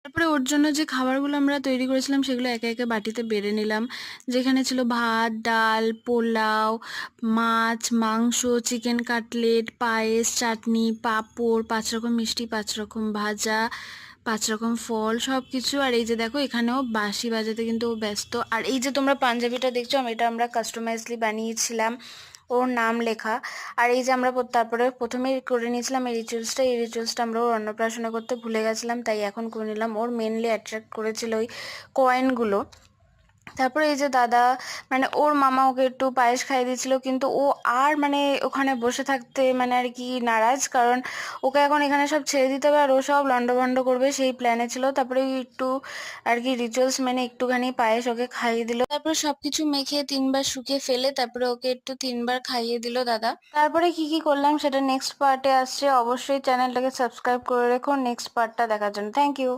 তারপরে ওর জন্য যে খাবারগুলো আমরা তৈরি করেছিলাম সেগুলো একে একে বাটিতে বেড়ে নিলাম। যেখানে ছিল ভাত, ডাল, পোলাও, মাছ, মাংস, চিকেন কাটলেট, পায়েস, চাটনি, পাঁপড়, 5 রকম মিষ্টি, 5 রকম ভাজা, 5 রকম ফল, সব কিছু। আর এই যে দেখো এখানেও বাঁশি বাজাতে কিন্তু ও ব্যস্ত। আর এই যে তোমরা পাঞ্জাবিটা দেখছো, এটা আমরা কাস্টমাইজলি বানিয়েছিলাম, ওর নাম লেখা। আর এই যে আমরা তারপরে প্রথমেই করে নিয়েছিলাম এই রিচুয়ালসটা আমরা ওর অন্নপ্রাশনে করতে ভুলে গেছিলাম, তাই এখন করে নিলাম। ওর মেনলি অ্যাট্রাক্ট করেছিল ওই কয়েনগুলো। তারপরে এই যে দাদা, মানে ওর মামা ওকে একটু পায়েস খাইয়ে দিয়েছিল, কিন্তু ও আর মানে ওখানে বসে থাকতে মানে আর কি নারাজ, কারণ ওকে এখন এখানে সব ছেড়ে দিতে হবে আর ও সব লন্ডভন্ড করবে সেই প্ল্যানে ছিল। তারপরে ওই একটু আর কি রিচুয়ালস মেনে একটুখানি পায়েস ওকে খাইয়ে দিল। তারপরে সবকিছু মেখে 3বার শুকিয়ে ফেলে তারপরে ওকে একটু 3বার খাইয়ে দিল দাদা। তারপরে কি কি করলাম সেটা নেক্সট পার্টে আসছে, অবশ্যই চ্যানেলটাকে সাবস্ক্রাইব করে রেখো নেক্সট পার্টটা দেখার জন্য। Thank you.